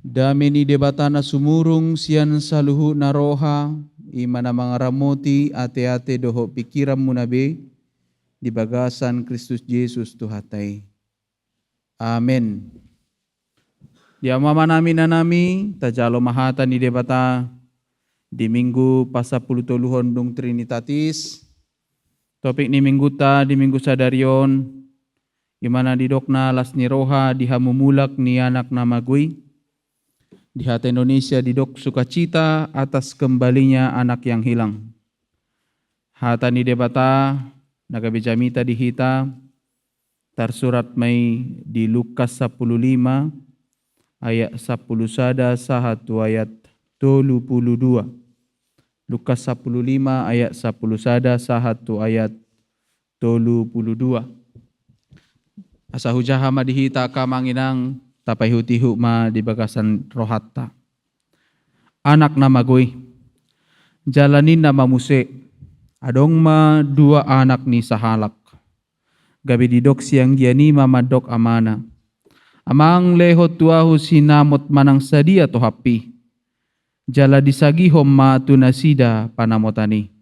Damini debatana sumurung sian saluhu naroha imana mangaramuti ate-ate doho pikiran munabe di bagasan Kristus Yesus Tuhatai. Amin. Di amama nami nanami tajalo mahata ni debata di minggu pasapuluh toluhon dung Trinitatis. Topik ni minggu ta di minggu sadarion imana didokna las ni roha di hamumulak ni anak namagui. Di hati Indonesia didok sukacita atas kembalinya anak yang hilang. Hata ni debata nagabijamita di hita tersurat mai di Lukas 15 ayat 10 sada sahatu ayat 32. Lukas 15 ayat 10 sada sahatu ayat 32. Asa hujahama di hita kamanginang tapai hutihu ma di bagasan rohatta. Anak namagui, jalanin nama muse, adong ma dua anak ni sahalak. Gabi didok siang giani mamadok amana. Amang lehot tuahu sinamot manang sadia to hapi. Jala disagi homma tunasida panamotani.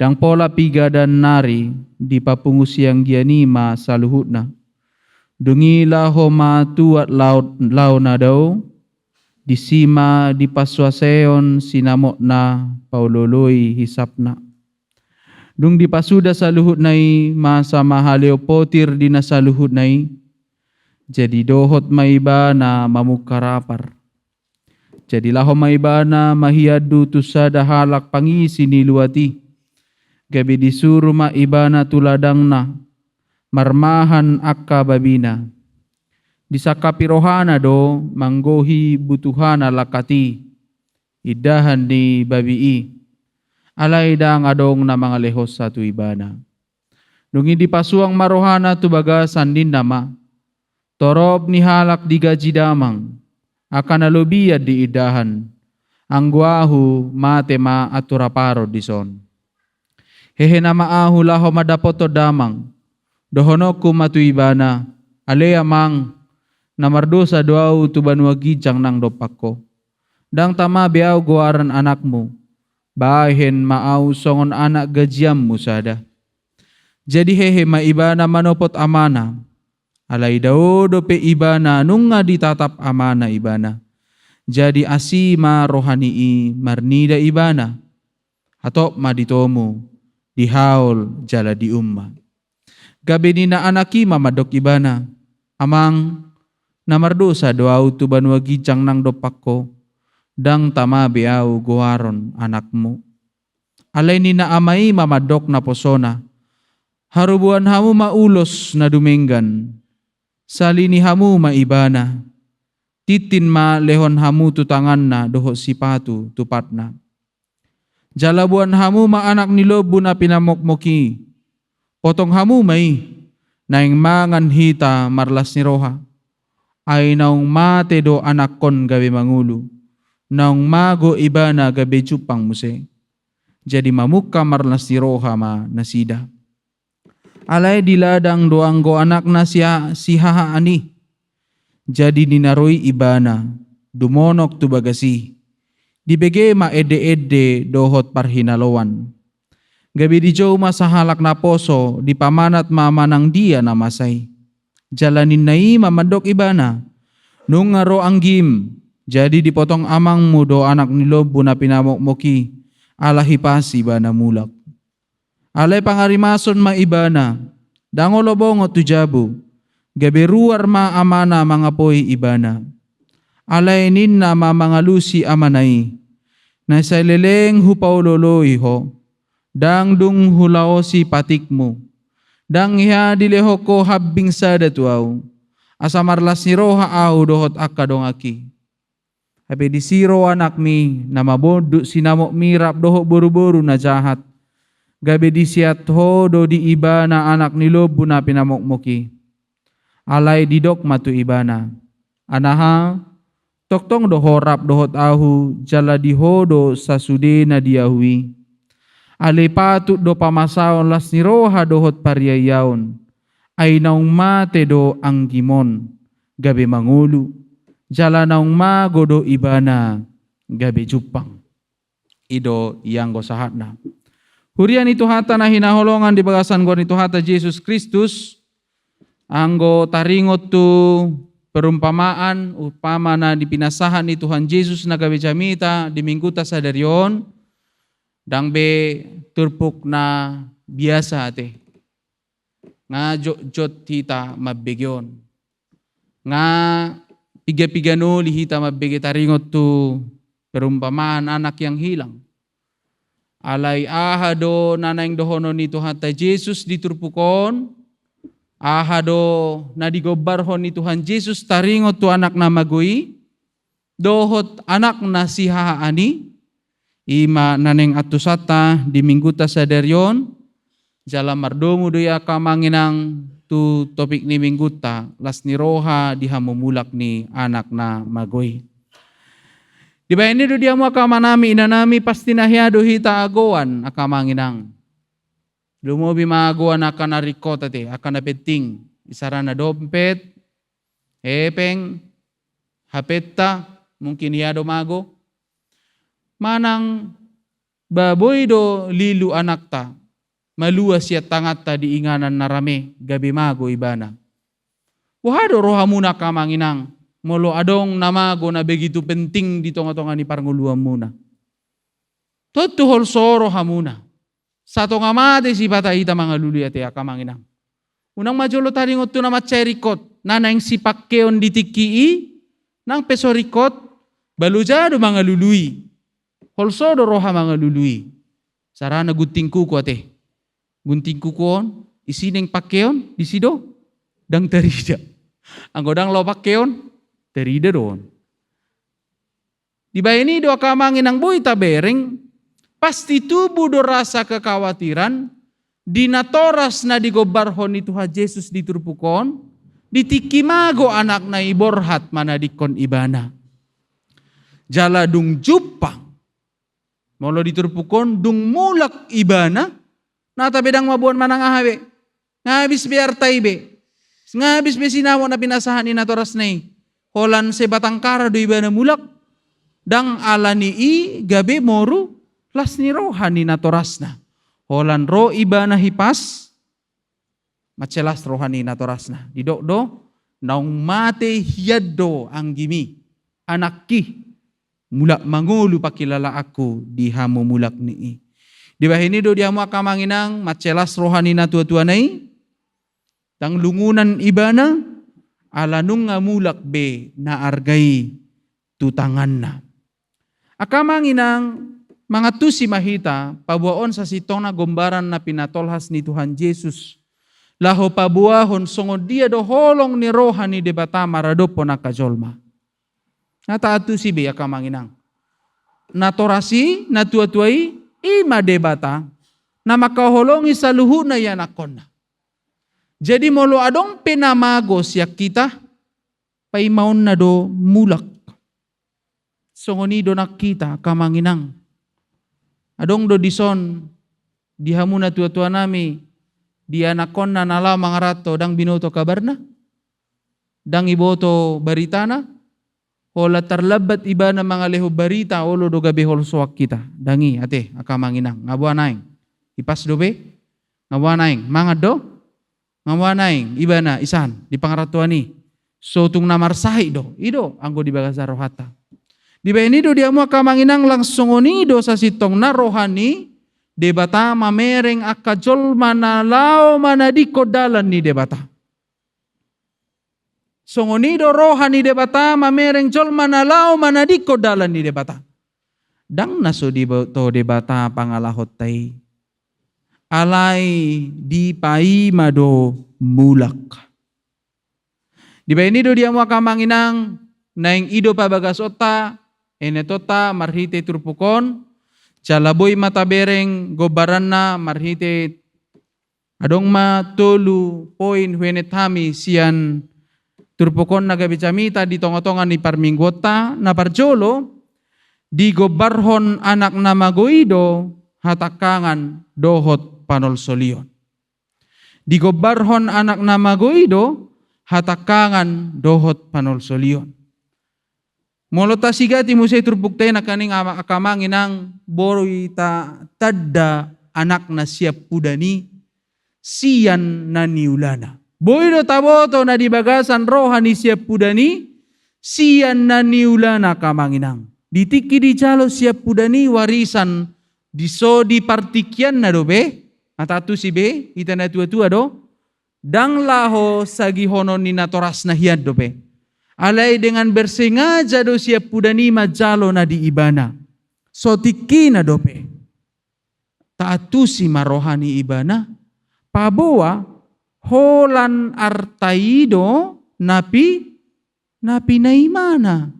Dang pola piga dan nari di papungu siang giani ma saluhutna. Dungila homa tuat laut nadau disima di paswaseon sinamok na pauloloi hisapna. Dung di pasuda saluhut nai masa mahaleo potir di nasaluhut nai jadi dohot maibana mamukarapar. Jadilah maibana mahiadu tusada halak pangisi niluati. Gabi disuruh maibana tuladangna marmahan akka babina. Disakapi rohana do manggohi butuhana lakati. Idahan di babii. Alay dang adong na mga lehos sa tu ibana. Dungi di pasuang marohana tu bagasan din nama. Torob ni halak di gaji damang. Akan alubiyad di idahan. Ang guahu matema aturaparo dison. Hehe nama ahu laho madapoto damang. Dohonoku matuibana, alea mang, namardosa doau tuban wagijang nang dopako. Dang tama beau goaran anakmu, bahen maau songon anak gajiam musada. Jadi hehe maibana manopot amana, alay dao dope ibana nunga ditatap amana ibana. Jadi asima rohanii marnida ibana, atau maditomu, dihaul jala di umma. Gabi ni na anaki mamadok ibana. Amang namardosa doau tuban wagijang nang dopako. Dang tama beau goaron anakmu. Alay ni na amay mamadok na posona. Harubuan hamu maulos na dumenggan. Salini hamu maibana. Titin ma lehon hamu tutangan na doho sipatu tupat na. Jalabuan hamu ma anak nilobu na pinamokmoki. Potong hamu may, naing mangan hita marlas ni roha, ay naung mate do anak kon gabi mangulu, naung mago ibana gabi jupang muse, jadi mamuka marlas ni roha ma nasida. Alay diladang doang go anak na si haha ani, jadi dinaroy ibana, dumonok tu bagasi, dibege ma ede-ede dohot parhinalawan. Gabi di jauh masa halak na poso, di pamanat mamanang dia namasay. Jalanin nai mamadok ibana, nung ngaro anggim, jadi dipotong amang mo do anak nilobo na pinamokmoki, alahipas ibana mulak. Alay pangarimason maibana, dangolobongo tujabu, gabi ruar ma amana mga poy ibana. Alay ninna mamangalusi amanay, nasa leleng hupauloloy ho, dang dung hulao si patikmu. Dang iha dileho ko habbing sada tuaw. Asa marlas ni roha au dohot akka dong aki. Habi di siro anak mi na mabodu sinamok mirap doho buru-buru na jahat. Gabi di siat ho do di ibana anak ni lobu na pinamokmoki. Alay didok matu ibana. Anaha toktong do horap dohot ahu jala di hodo sa sude na diahui. Ale patut do pamasaon las ni roha dohot pariyayaon. Ay naung mate do ang gimon. Gabi mangulu. jala naung magodo ibana gabi jupang. Ido yang go sahatna. Hurian itu hata na hinaholongan di bagasan gor itu hata Yesus Kristus. Anggo taringot tu perumpamaan upama na dipinasahan ni Tuhan Yesus na gabi jamita di mingguta sadarion. Dang be turpuk na biasa ate. Nga jot hita mabigyon. Nga piga-pigano lihita mabigay taringot tu perumpamaan anak yang hilang. Alay ahado nanayang dohono ni Tuhan ta Jesus diturpukon. Ahado na digobarhon ni Tuhan Jesus taringot tu anak na magui. Dohot anak na si haani. Ima naneng atusata di mingguta sadaryon. Jala mardomo doya kamanginang tu topik ni mingguta. Las ni roha dihamumulak ni anak na magui. Di ba ini do dia mo akamanami inanami pasti nahiado hita agoan akamanginang. Lumobi maagoan akan narikota te akan napeting isarana dompet, hepeng, hapetta mungkin hiado mago. Manang baboy do lilu anak ta maluas siya tangat ta di inganan narame gabi mago ibana. Wahado rohamuna kamanginang. Molo adong namago na begitu penting di tonga-tonga ni parnguluan muna. Toto holsoro hamuna. Sa tonga mate si patahita mga luli ate akamanginang. Unang majolo taringot to na matserikot. Nanang si pakkeon ditikii. Nang pesorikot. Balujado mga lului. Holsoro roha mga lului. Sarana gunting kuko ate. Gunting kukoon. Isineng pakkeon. Disido. Dang tarida. Ang godang lo pakkeon. Terida doon. Di ba ini doa kamangin ang boy tabereng, pasti tubuh do rasa kekhawatiran, dinatoras na digobarhon ni Tuhan Yesus diturpukon, ditikimago anak na iborhat manadikon ibana. Jala dung jupang, molo diturpukon dung mulak ibana, natabedang mabuan manang ahawe, ngabis biar taibe, ngabis besinawo na pinasahan ni natoras na holan se batangkara do ibana mulak dang alani i gabe moru las ni rohani natorasna holan ro ibana hipas macelas rohani natorasna didok do naung mate hiado ang gimi anakki mulak mangulu pakilala aku di hamu mulak ni di bahini do diamu akamanginang macelas rohani na tua-tua nai dang lungunan ibana alanung ngamulak be na argay tutangan na. Akamanginang mga tusi mahita, pabuaon sa sitong na gombaran na pinatolhas ni Tuhan Jesus. Laho pabuahon songod dia do holong ni roha ni debata marado po nakajolma. Nataatu si be akamanginang. Natorasi, natuatuay, ima debata, na makaholongi sa luhu na yan akon na. Jadi molo adong pinamago siya kita, paimaon na do mulak. Songoni do nakita kamanginang. Adong do dison, dihamu na tua-tua nami, di anakon na nala mga rato, dang binoto kabar na, dang iboto barita na, hola tarlabat iba na mga leho barita, olo do gabi holsoak kita. Dangi, ate, akamanginang, ngabuanaing, ipas do be, ngabuanaing, mga do, ngawanaing iba na isan di pangaratuan ni so tung namarsahi do ido anggo di bagasa rohata di ba ini do dia mo kamanginang langsung onido sa sitong na rohani debata mamereng akajol manalao manadiko dalan ni debata songonido rohani debata mamereng jol manalao manadiko dalan ni debata dang naso di to debata pangalahot tay alay di paimado mulak. Di ba ini do dia mo kamanginang naing ido pabagasota enetota marhite turpukon jalaboy matabereng gobaran na marhite adong matulu poin huenethami sian turpukon nagabicamita di tonga-tonga ni parminggota na parjolo di gobarhon anak na magoido hatakangan dohot panolsolion. Di gobarhon anak na magoido hatakangan dohot panolsolion. Molo ta sigati mo say turbukte na kaning akamanginang boroy ta tadda anak na siya pudani siyan na niulana. Boy do taboto na dibagasan rohani siya pudani siyan na niulana kamanginang. Ditiki di calo siya pudani warisan diso di partikyan na do be. Atatu si be ita na tua-tua do. Dang laho sagi honon ni natoras na hiyad do be. Alay dengan bersengaja do siya pudani majalo na di ibana. So tiki na dope. Taatu si marohani ibana. Pabawa holan artaido napi na imana.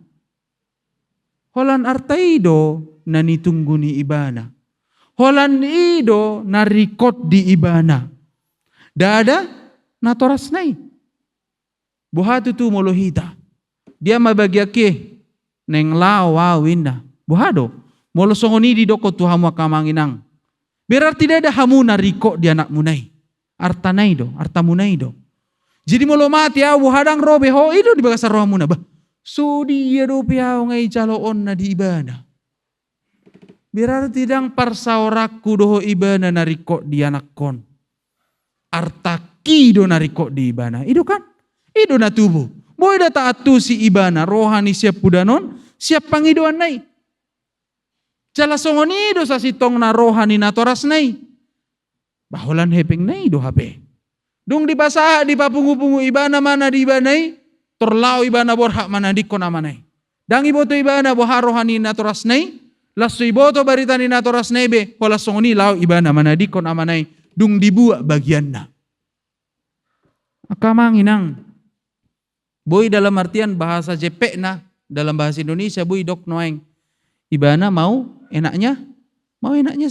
Holan artaido na nitunggu ni ibana. Holan ido na rikot di ibana. Dada natoras nai. Buhatu tu molohita. Dia mabagyaki neng lawawin na. Buhado, molo songoni di doko tu hamu akamanginang. Berarti tidak ada hamu nariko di anak munay. Arta naido, arta munaido. Jadi molo mati buhadang robe ho ido di bagasar roh muna ba. So dia do piao ngai caloon na di ibana. Berarti dang parsaoraku doho ibana nariko di anak kon. Arta kido nariko di ibana. Ido kan? Ido na tubuh. Boy da taatu si ibana rohani siap pudanon siap pangidoan nai. Jala songonido sa sitong na rohani na toras nai. Baholan hepeng nai do habe. Dung di basaha di papungu-pungu ibana mana di ibanai torlau ibana borhak mana dikon amanai. Dang iboto ibana boha rohani na toras nai. Lasso iboto baritani na toras nai be hola songoni lau ibana mana dikon amanai. Dung dibuat bagian na. Akamanginang. Boy dalam artian bahasa JP na, dalam bahasa Indonesia boy dok noeng. Ibana mau enaknya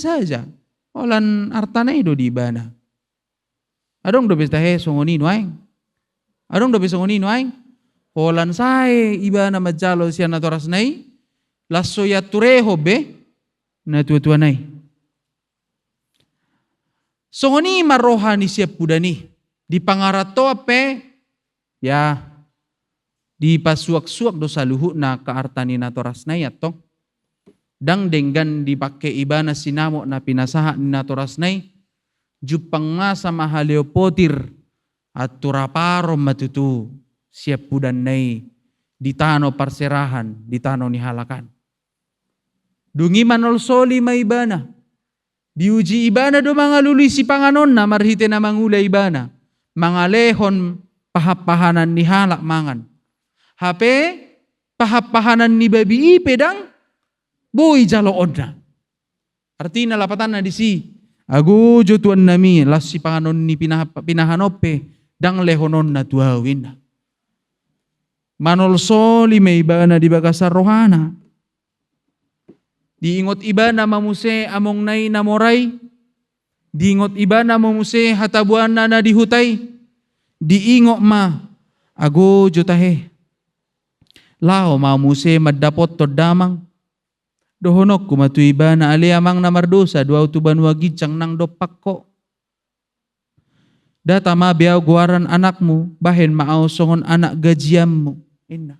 saja. Olan artana ido di ibana. Adong do bestahe songoni noeng. Adong do besongoni noeng. Olan sae ibana majalo siya natoras nai. Lasso ya tureho be na tua-tua nai. Songoni marohani siya pudani. Di pangarato ape ya di pasuak-suak dosa luhuk na kaartani na toras na yato. Dang denggan dipakai ibana sinamo na pinasaha ni na toras na jupang nga sa mahaleopotir at turaparom matutu siap pudan na di tano parserahan, di tano ni halakan. Dungi manolsoli ma ibana. Diuji ibana do mga luli si panganon na marhite na mangula ibana. Mga lehon pahapahanan ni halak mangan. Hape pahapahanan ni babi pedang boy jaloon na. Artinya lapatan na di si agu jotuan nami las si panganon ni pinahanope dang lehonon na tuawin na. Manolsoli may iba na di bagasar rohana. Diingot iba na mamuse among nay namoray. Diingot iba na mamuse hatabuan na dihutay. Diingot ma agu jotahe. Lao mamuse madapot to damang. Dohonok kumatuiba na aliamang na mardosa dua utuban wagicang nang dopak ko. Data mabiyaw guaran anakmu bahen maaw songon anak gajiam mo. Inna.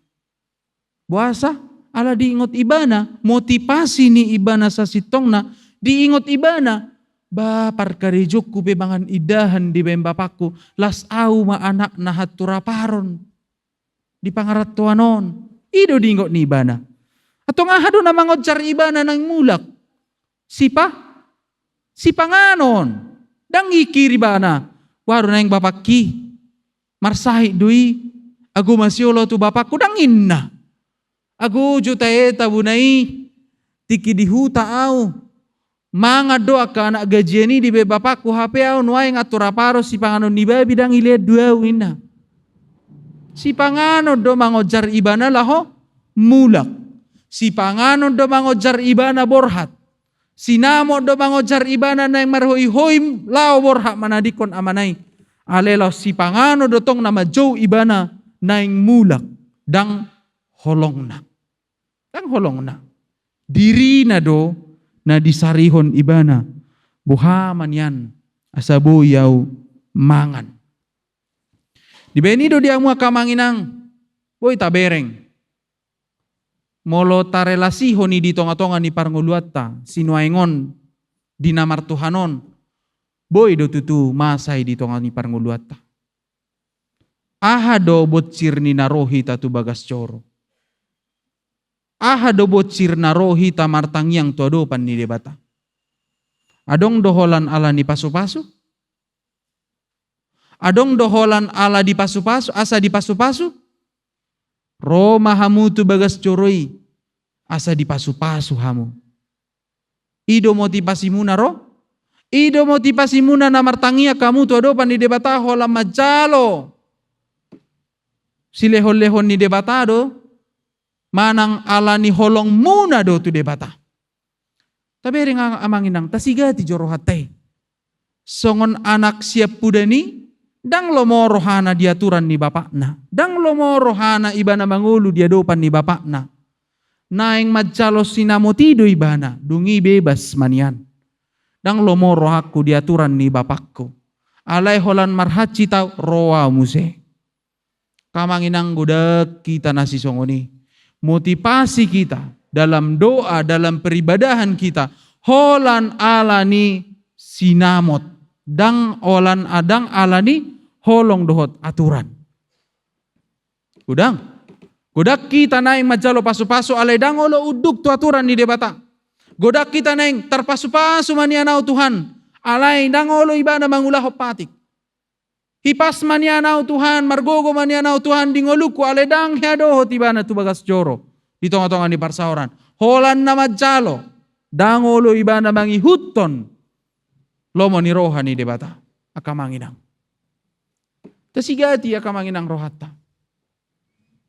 Buasa ala diingot ibana motivasi ni ibana sa sitong na diingot ibana ba parkarejuk ku bebangan idahan di bembapakku las au ma anak na haturaparon di pangaratuanon. Ido dingot ni ibana. Atong ahado na mangodjar ibana ng mulak. Sipa? Sipanganon. Dang ikiri bana. Waro na yung bapakki. Marsahi dui. Agu masyolo tu bapakku dangin na. Agu jutae tabunai. Tiki dihuta au. Mga doa ka anak gajiani di bapakku. Hape au nuay nga turaparo si panganon ni babi dang iliad dua wina. Si panganon do mangojar ibana laho mulak. Si panganon do mangojar ibana borhat. Si namo do mangojar ibana na marhoy-hoy lao borhat manadikon amanay. Alelo si panganon do tong nama jow ibana na mulak. Dang holong na. Dang holong na. Diri na do na disarihon ibana. Buhaman yan. Asabuyaw mangan. Di benido dia mua kamanginang. Boy tabereng. molo tarelasi honi di tonga-tonga ni parnguluatta, sinuaingon, dinamar Tuhanon, boy do tutu masay di tonga ni parnguluatta. Aha do bocir ni narohi tatu bagas coro. Aha do bocir narohi ta martangyang tu adopan ni debata. Adong doholan ala ni pasu-pasu? Adong doholan ala di pasu-pasu, asa di pasu-pasu? Roma hamu tu bagas coroi, asa di pasu-pasu hamu. Ido motivasi muna ro? Ido motivasi muna na martangia kamu tu adopan ni debata hola majalo. Silehon-lehon ni debata do, manang ala ni holong muna do tu debata. Tapi ring amanginang tasiga ti joro hatay. Songon anak siap pudani, dang lomo rohana diaturan ni bapakna. Dang lomo rohana ibana mangulu diadopan ni bapakna. Naing madjalos sinamotido ibana, dungi bebas manian. Dang lomo rohaku diaturan ni bapakku. Alay holan marhaci tau roa muse. Kamanginang godak kita nasi songoni. Motivasi kita dalam doa, dalam peribadahan kita, holan alani sinamot, dang olan adang alani holong dohot aturan. Godak kita naing majalo pasu-pasu alay dang olo uduk tu aturan ni debata. Godak kita naing terpasu-pasu manianau Tuhan, alay dang olo ibana mangulah patik. Hipas manianau Tuhan, margogo manianau Tuhan dingoluku alay dang hiadohot ibana tu bagas joro. Di tonga-tonga ni parsaoran. Holan na majalo. Dangolo iba na mangihuton. Lomo ni roha ni debata. Akamanginang. Tasigati akamanginang rohata.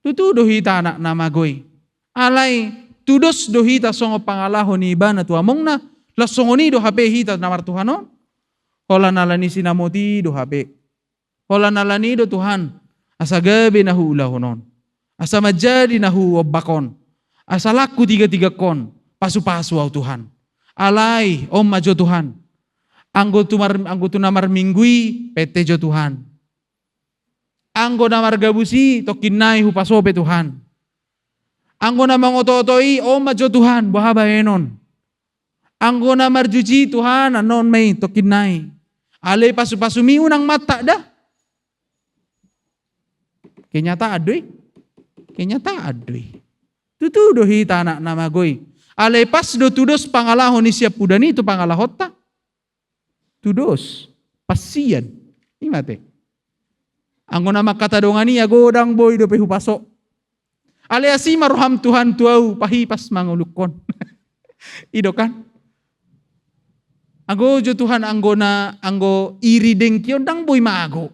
Tutu dohita anak namagoy. Alay, tudos dohita songo pangalaho ni iba na tuamong na. Lasongo ni do hape hita na martuhanon. Holan nala ni sinamoti do hape. Holan nala ni do Tuhan. Asa gabi na huulahonon. Asa majadi na huwabakon. Asalaku 3 kon, pasu-pasu au Tuhan. Alay, om majo Tuhan. Anggo tu namar minggui, pete jo Tuhan. Anggo namar gabusi, tokinai hupasope Tuhan. Anggo namang oto-otoi, om majo Tuhan, bahaba enon. Anggo namar juji Tuhan, anon may tokinai. Alay pasu-pasu mi unang mata dah. Kenyata adoy. Tutu dohita anak namagoy. Alay pas do tudos pangalahon ni siap pudani itu pangalahot ta. Tudos. Pasian. Imate. Anggo nama kata dongani ya godang boy do pehupaso. Alay asima roham Tuhan tuau pahipas mangulukon. Ido kan. Anggo jo Tuhan anggo iri dengkion dang boy maago.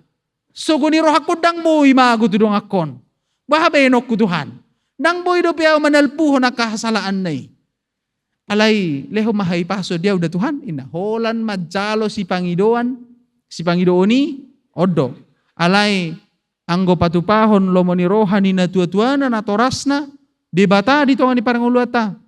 Sogoni rohakko dang boy maago tudong akon. Bahabenok ku Tuhan. Nang boy do piaw manalpuhon na kahasalaan na Alay, leho mahay paso diyaw da Tuhan. Holan majalo si Pangidooni, odo. Alay, anggo patupahon lomo ni rohani na tua-tuana na torasna, debata dito nga ni paranguluata.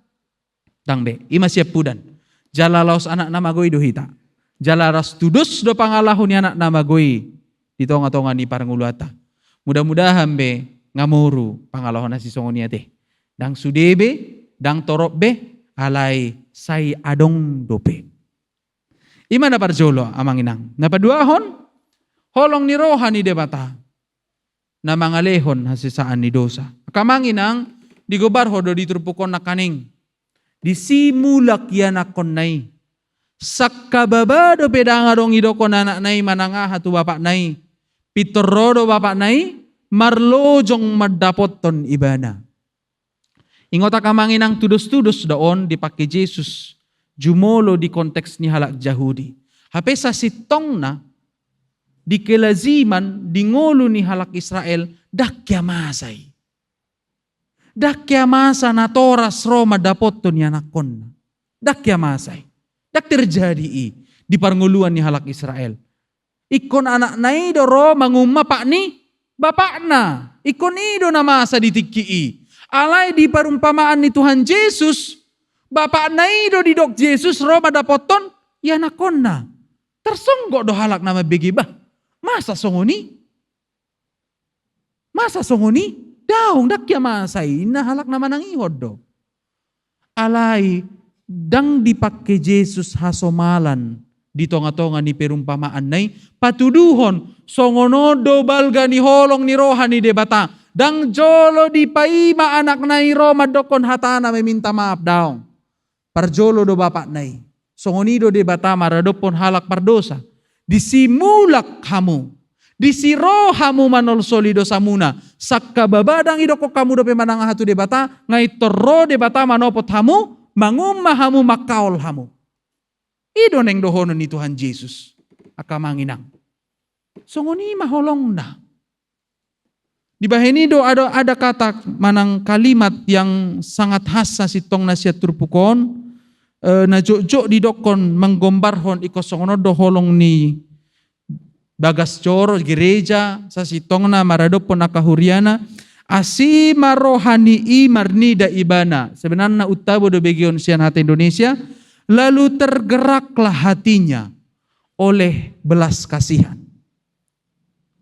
Tangbe, ima siap pudan. Jalalaos anak namagoy do hita. Jalaras tudos do pangalahon ni anak namagoy. Dito nga ni paranguluata. Mudah-mudahan be, ngamuru pangalahon na si songo niya te. Dang sudebe, dang torop be, alay say adong dope. Ima na parjolo amang inang. Napaduahon, holong ni roha ni debata. Na mga lehon hasisaan ni dosa. Kamang inang, di gobarho do diturpukon na kaning. Di simulak yan akon nay. Sakababado pedangadong idokon anak nay manangaha tu bapak nay. Pitorodo bapak nay. Marlojong madapot ton ibana. Ingota kamanginang tudos-tudos doon dipakai Jesus. Jumolo di konteks ni halak Yahudi. Hape sa sitong na, di kelaziman, di ngolo ni halak Israel, dakya masay. Dakya masa na toras Roma dapot ton yanakon. Dakya masay. Dak terjadi di parnguluan ni halak Israel. Ikon anak na ido Roma ngumapak ni, bapak na, ikon ido na masa ditikii. Alay di parumpamaan ni Tuhan Yesus, bapak na ido di dok Yesus, Roma dapoton, ya nakon na. Tersonggok do halak nama begi bah. Masa songoni? Daong dakya masay, nahalak naman ang ihod do. Alay, dang dipakke Jesus hasomalan, dito nga to nga ni perumpamaan nay, patuduhon, songonodo balga ni holong ni roha ni debata, dang jolo di paima anak na iro madokon hatana may minta maaf daong. Parjolo do bapak nay, songonido debata maradopon halak pardosa, disimulak hamu, disiro hamu manol solido samuna, sakka babadang idoko kamu dope manang hatu debata, ngai torro debata manopot hamu, mangumma hamu makaol hamu. Ido neng dohonon ni Tuhan Yesus, akamanginang. Songoni maholong na. Di bahenido ada kata manang kalimat yang sangat khas sa sitong na siya turpukon, na jok didokon menggombarhon iko songono doholong ni bagas coro gereja sa sitong na maradopon nakahuriana asi marohani imarnida ibana. Sebenarnya utabo do begion sian hati Indonesia, lalu tergeraklah hatinya oleh belas kasihan.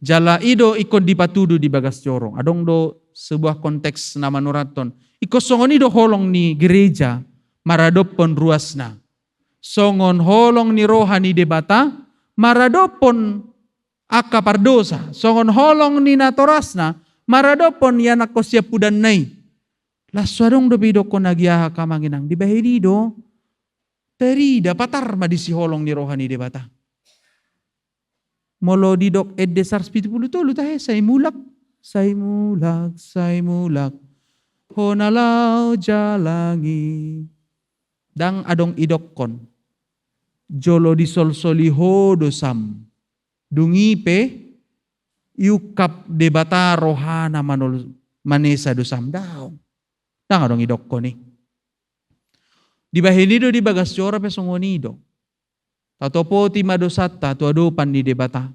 Jala ido ikon dipatudu di bagas corong. Adong do sebuah konteks nama nuraton. Iko songon ido holong ni gereja maradopon ruasna. Songon holong ni rohani debata maradopon aka pardosa. Songon holong ni natorasna maradopon yanak ko siya pudan nay. Laswadong do bido ko nagyaha kamanginang. Di bahidi do terida patar madisi holong ni rohani debata. Molo didok edesar 70 tahe say mulak. Honalaw jalangi. Dang adong idokon. Jolo di solsoli ho dosam. Dungipe yukap debata rohana manol manesa dosam daw. Dang adong idokon ni. Di bahinido di bagas cora pesongonido. Tatopo ti madosata tuadupan ni debata.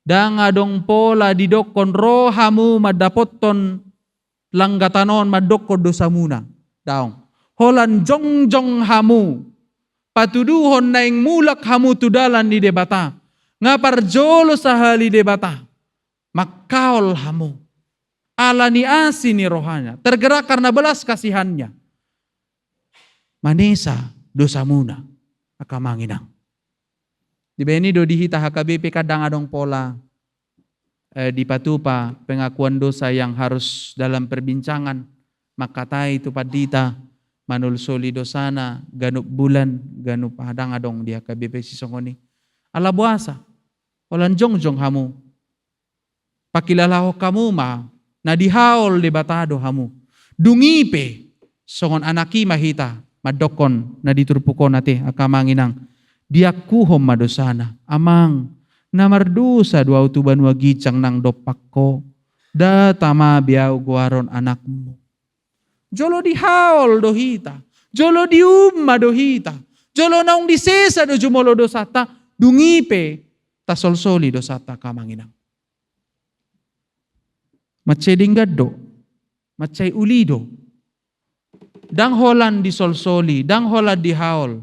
Dang adong pola didokon rohamu madapoton langgatanon madokon dosamuna. Daong. Holan jongjong hamu. Patuduhon na ing mulak hamu tudalan ni debata. Nga parjolo sa hali debata. Makaol hamu. Ala ni asi ni rohanya. Tergerak karena belas kasihannya. Manesa dosamuna. Akamanginang. Di benido dihita HKBP kadang adong pola di patupa pengakuan dosa yang harus dalam perbincangan makatai tu padita manul soli dosana ganup bulan ganup hadang adong di HKBP sisongoni ala buasa olan jongjong hamu pakilalaho kamu ma na dihaol de batado hamu dungipe songon anaki mahita madokon na diturpukon nate akamanginang diakuhom madosana amang namardusa dua utuban wagicang nang dopakko da tama biau guaron anakmu jolo dihaol dohita jolo diumma dohita jolo naung disesa do jumolo dosata dungipe tasolsoli dosata kamanginang macay dinggado macay ulido dang holan disolsoli dang holan dihaol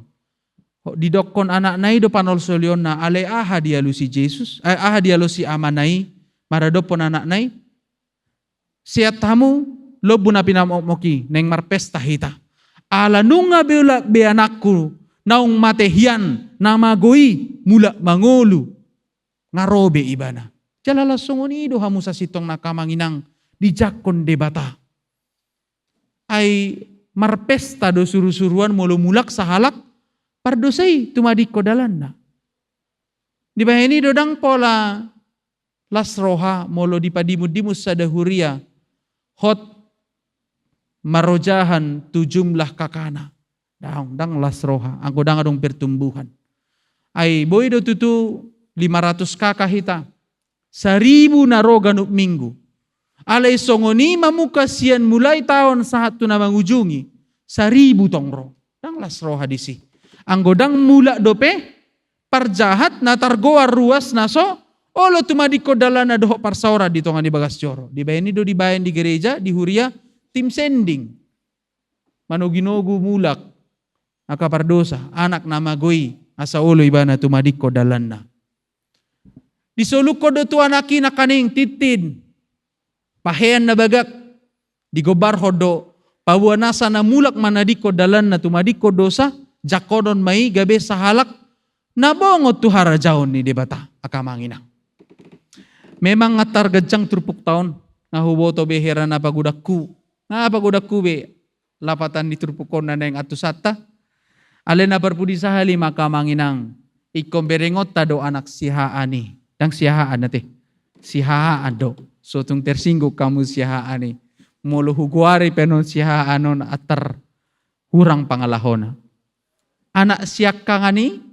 didokon anak nai do panol solion na ale aha dialu si Jesus aha dialu si amanai maradopon anak nai siat tamu lobu na pinamoki neng marpesta hita ala nunga be anakku naung matehian nama goi mula mangolu ngarobe ibana jalala songoni do hamu sa sitong nakamanginang dijakon debata ay marpesta do suru-suruan molo mulak sahalak pardosay tumadik ko dalan na. Di ba ini dodang pola las roha molo di padimud-dimus sa dahuria hot marojahan tu jumlah kakana. Dang las roha angko dang adong pertumbuhan. Ay boy do tutu 500 kakahita 1,000 na rogan minggu. Alay songoni mamuka siyan mulai tahun saat tu na mangujungi 1,000 tongro. Dang las roha disi. Anggodang mula dope parjahat na targoa ruas naso olo tumadiko dalana doho parsaura dito nga ni bagas coro. Di bayan do dibayan di gereja di huria tim sending. Manuginogu mulak akapardosa anak nama goi asa olo ibana tumadiko dalana. Disoluk ko do tu anaki na kaning titin pahean na bagak Digobar hodo, pawanasa na mulak manadiko dalan na tumadiko dosa, jakodon mai gabe sahalak, nabongot tu harajaon ni debata akamangina. Memang ngatar gajang turpuk taon, nahuboto behera na pagudakku be, lapatan di turpukon na yang atusata, alin na perpudi sahali makamanginang, ikom berengot tado anak sihaani, dang sihaan nate, sihaan do, so tung tersinggung kamu sihaani, mulu huguari penon sihaanon atar hurang pangalahona. Anak siak kangani,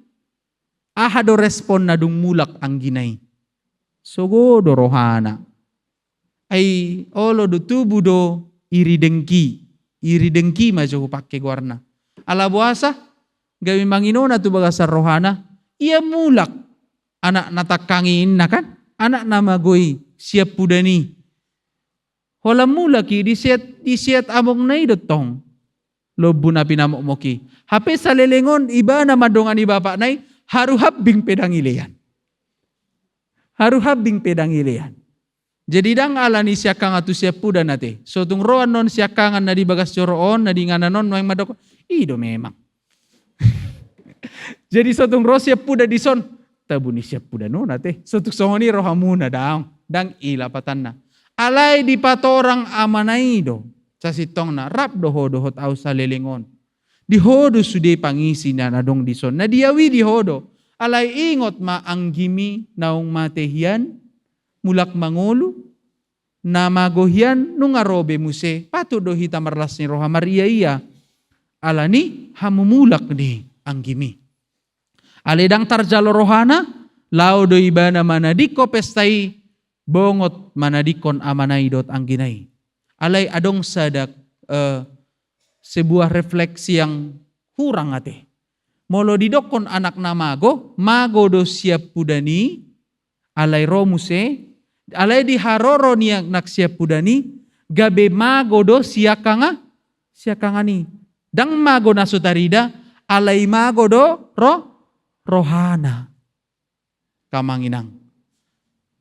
ahado respon na dung mulak ang ginay. Sogo do rohana. Ay olo do tubu do iri dengki majo pakai guarna. Ala buasa gawi manginona tu bagasar rohana. Ia mulak anak natakangin na kan? Anak nama goy siap pudani. Hola mulaki disiat among na idotong. Lobu na pinamok moki. Hape sa lelengon iba na madongan ni bapak nay haruhabing pedang ileyan. Haruhabing pedang ileyan. Jadi dang ala ni siakang atu siap puda nate. So tung roan non siakangan na di bagas coroon na di ngananon no yang madok. Ido memang. Jadi so tung ro siap puda di son. Tabu ni siap puda no nate. So tung songoni rohamuna daang. Dang ilapatan na. Alay di patorang amanaido. Sa sitong na rap dohot au sa lelengon. Di hodo sude pangisi na nadong di son. Na diawi di hodo. Alay ingot maanggimi naong matehian, mulak mangulu, na magohian nung arobe muse, patudo hita marlas ni roha Maria iya, alani hamumulak ni anggimi. Aledang tarjalo rohana, laudo ibana manadiko pestai, bongot manadikon amanaidot angginay. Alay adong sadak sebuah refleksi yang kurang ate. Molo didokon anak na mago do siap pudani, alay romuse, alay di haroro niya nak siap pudani, gabe mago do siakanga ni. Dang mago na sutarida, alay mago do rohana. Kamanginang.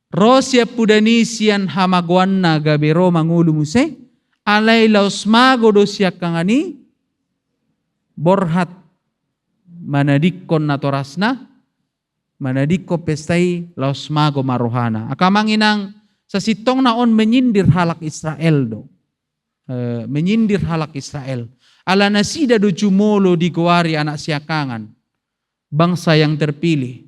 Ro siap pudani siyan hamaguan na gabe ro mangulu muse, alay laos mago do siakanga ni, borhat manadikon na torasna, manadiko pestai laos mago marohana. Akamanginang sa sitong naon menyindir halak Israel do. Menyindir halak Israel. Ala nasida do jumolo di kuari anak siakangan. Bangsa yang terpilih.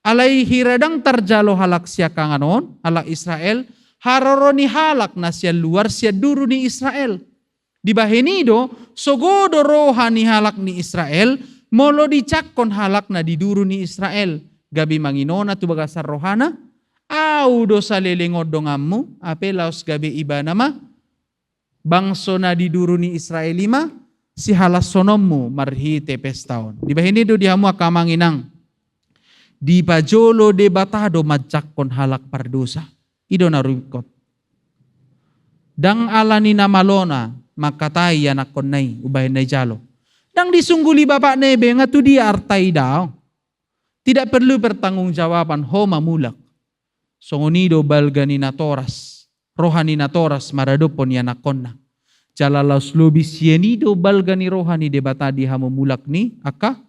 Alay hiradang tarjalo halak siakangan on, halak Israel, haroro ni halak na siya luar siya duru ni Israel. Di bahenido, sogodo rohani halak ni Israel, molo dicakon halak na diduru ni Israel. Gabi manginona tu bagasar rohana. Au do sa lelengod dongammu. Ape laos gabi iba nama. Bangso na diduru ni Israel lima. Si halas sonommu marhite pestaon. Di bahini do dihamu akamanginang. Di pajolo de batado madjakon halak pardosa. Ido na rukot. Dang alani na malona. Makatay anak konay. Ubahin na jalo. Dang disungguli bapak nebe nga tu dia artay daw. Tidak perlu pertanggungjawaban ho mamulak. Songonido balgani na toras. Rohani na toras maradopon yan akon na. Jalalaus lobis yenido balgani rohani debata di hamumulak ni aka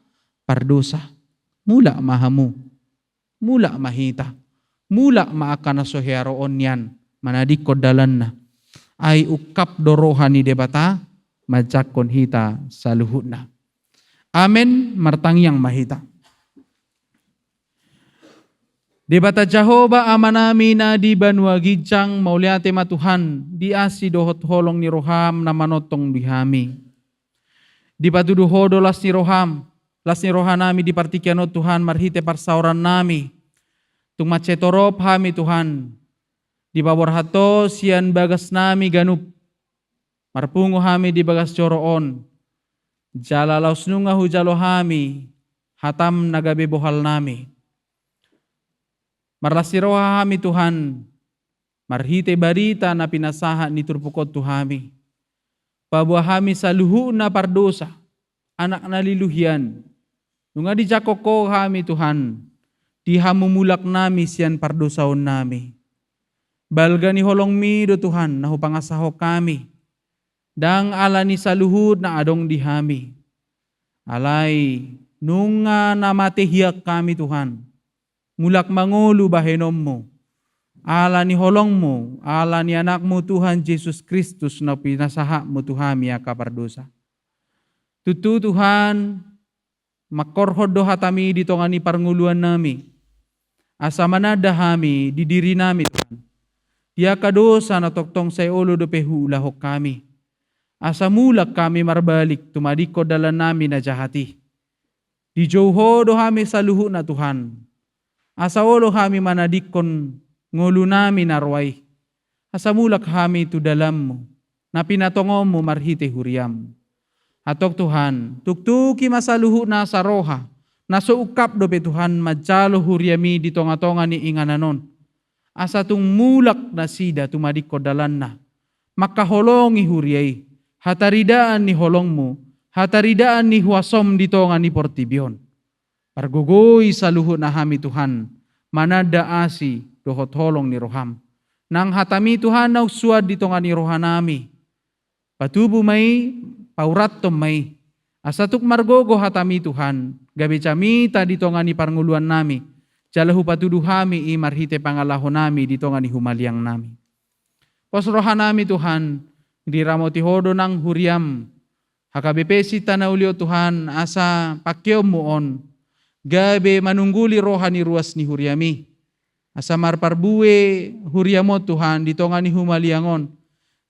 pardosa. Mula mahamu. Mula mahita. Mula maaka na sohearoon yan. Manadikod dalan na. Ay ukap do rohani debata. Majakon hita sa luhut na. Amen, martangyang mahita. Debata Jehovah amanami na di banwa gijang mauliate matuhan di asi dohot holong ni roham na manotong dihami. Di patuduhodo las ni rohanami di partikiano Tuhan marhite parsauran nami. Tung macetorop hami Tuhan. Di paborhato sian bagas nami ganup. Marpungo hami di bagas coroon. Jalalaus nunga hujalo hami. Hatam nagabe bohal nami. Marlasiroha hami Tuhan. Marhite barita na pinasahan ni turpukot Tuhami. Pabuah hami sa luhu na pardosa. Anak na liluhian. Nunga di jakoko hami Tuhan. Di hamumulak nami siyan pardosaon nami. Balga ni holong mi do Tuhan. Nahu pangasaho kami. dang ala ni saluhud na adong dihami. Alay, nung namate hiyak kami Tuhan, mulak mangulu bahenom mo, ala ni holong mo, ala ni anak mo Tuhan Jesus Kristus na pinasaha mo Tuhan miya kapardosa. Tutu Tuhan, makorhod do hatami dito nga ni parnguluan nami. Asa manada hami, di diri nami Tuhan. Tiya kadosa na toktong say ulo do pehulahok kami. Asa mulak kami marbalik, tumadiko dalan nami na jahati. Di jauho do hami sa luhu na Tuhan. Asa ulo hami manadikon ngulo nami narway. Asa mulak hami tu dalam mo, na pinatongom mo marhite huriam. Atok Tuhan, tuktuki masaluhu na sa roha, nasuukap do pe Tuhan madjalo huriami dito nga tonga ni ingananon. Asa tung mulak na sida tumadiko dalan na, makaholongi huriay, hataridaan ni holong mo, hataridaan ni huasom dito nga ni portibyon. Pargugoy sa luhu na hami Tuhan, manadaasi dohot holong ni roham. Nang hatami Tuhan na uswad dito nga ni rohanami, patubo may, pauratom may, asatuk margogo hatami Tuhan, gabi camita dito nga ni parnguluan nami, jalahu patuduhami marhite pangalahon nami dito nga ni humaliang nami. Posrohan nami Tuhan, di ramo tihodo ng huriam, hakabipesi tanaulio Tuhan, asa pakyo muon, gabi manungguli roha ni ruas ni huriami, asa marparbuwe huriamo Tuhan dito nga ni humaliangon,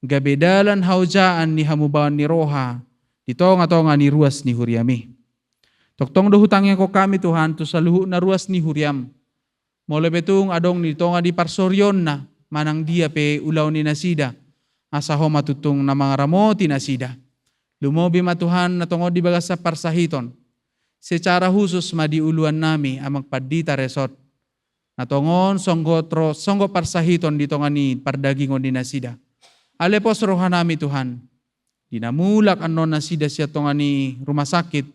gabi dalan haujaan ni hamubawan ni roha, dito nga to nga ni ruas ni huriami. Toktong dohutangnya ko kami Tuhan, to sa luhu na ruas ni huriam, mole betong adong dito nga di parsoryon na, manang dia pe ulaw ni nasida, asa ho matutong na mga ramoti nasida. Lumobi matuhan na tungod di bagas sa parsahiton, secara husus madiuluan nami amang padita resort, natongon songgo parsahiton dito nga ni pardagingon ni nasida. Alepos rohan nami Tuhan, dinamulak anon nasida siya to nga ni rumah sakit,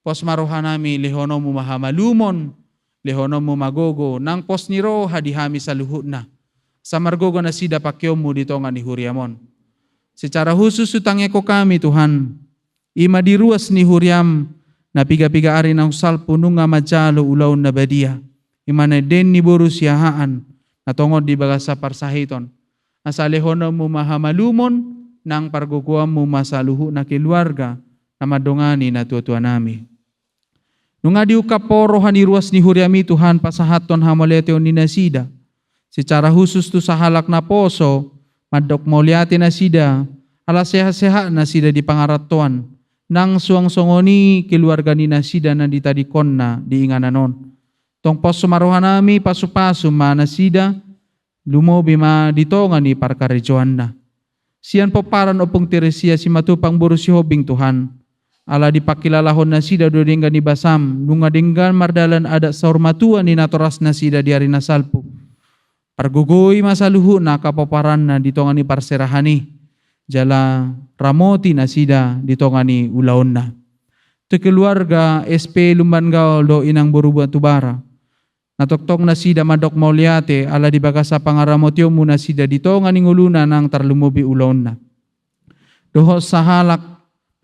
pos marohan nami lehono mo mahamalumon, lehono mo magogo, nang pos ni roha dihami sa luhut na, sa margogo na sida pakyo mo dito nga ni huriamon. Secara husus utangnya ko kami Tuhan, ima diruas ni huriam, na piga-piga ari ng salpo nung nga madjalo ulaw na badia, ima na den ni borus yahaan, na tungod di baga sa parsahiton, asa lehono mo mahamalumon, nang parguguam mo masaluhu na kiluarga, na madungani na tuwa nami. Nung nga diukaporo haniruas ni huriami Tuhan pasahaton hamoleteo ni nasida, secara husus tu sa halak na poso, madok mauliati na sida, ala seha-seha na sida di pangaratuan, nang suang-songoni keluarga ni nasida na ditadikon na diingananon. Tong poso maruhan nami pasu-pasu na sida, lumobi ma dito nga ni parkarejoan na. Siyan po paran opong Teresia si matupang buru si hobing Tuhan, ala dipakilalahon na sida do dinggan ni basam, nunga dinggan mardalan ada sa hormatuan ni natoras na sida di ari na salpo. Pargugoy masaluhu na kapaparan na dito nga ni parserahani, jala ramoti na sida dito nga ni ulaon na. To keluarga SP Lumbangaw do inang burubuan tubara, natoktong na sida madok mauliate, ala di baga sa pangaramotyo muna sida dito nga ninguluna ng tarlumubi ulaon na. Doho sa halak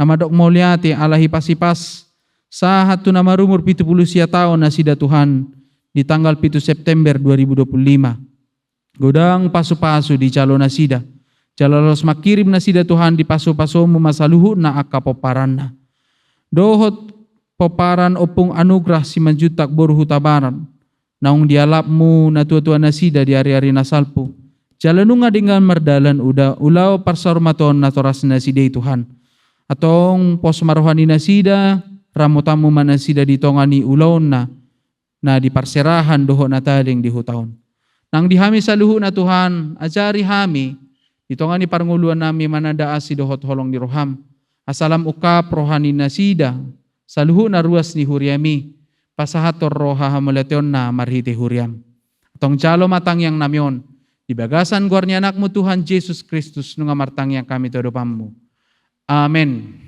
na madok mauliate, ala hipas-hipas, sa hatu na marumur 70 taon na sida Tuhan, di tanggal 7 September 2025. Godang paso-paso di calo na sida, jalalos makirim na sida Tuhan di paso-paso mo masaluhu na akapoparan na. Dohot poparan opong anugrah si manjutak boruhu tabaran, naung dialap mo na tuwa-tuwa na sida di ari-ari na salpo. Jalanu nga dengan mardalan ulaw parsarmaton na toras na sida Tuhan. Atong pos maruhani na sida, ramotamu man na sida dito nga ni ulaw na di parserahan doho na taling di hutaon. Nang dihami sa luhu na Tuhan, ajari hami, dito nga ni parnguluan nami manadaas si dohot holong ni roham. Asalam ukap rohani na sida, sa luhu na ruas ni huriami, pasahator roha hamuletion na marhite huriam. Atong jalo matangyang namyon, dibagasan guarnya anak mo Tuhan Jesus Kristus nung martangyang kami todopam mo. Amen.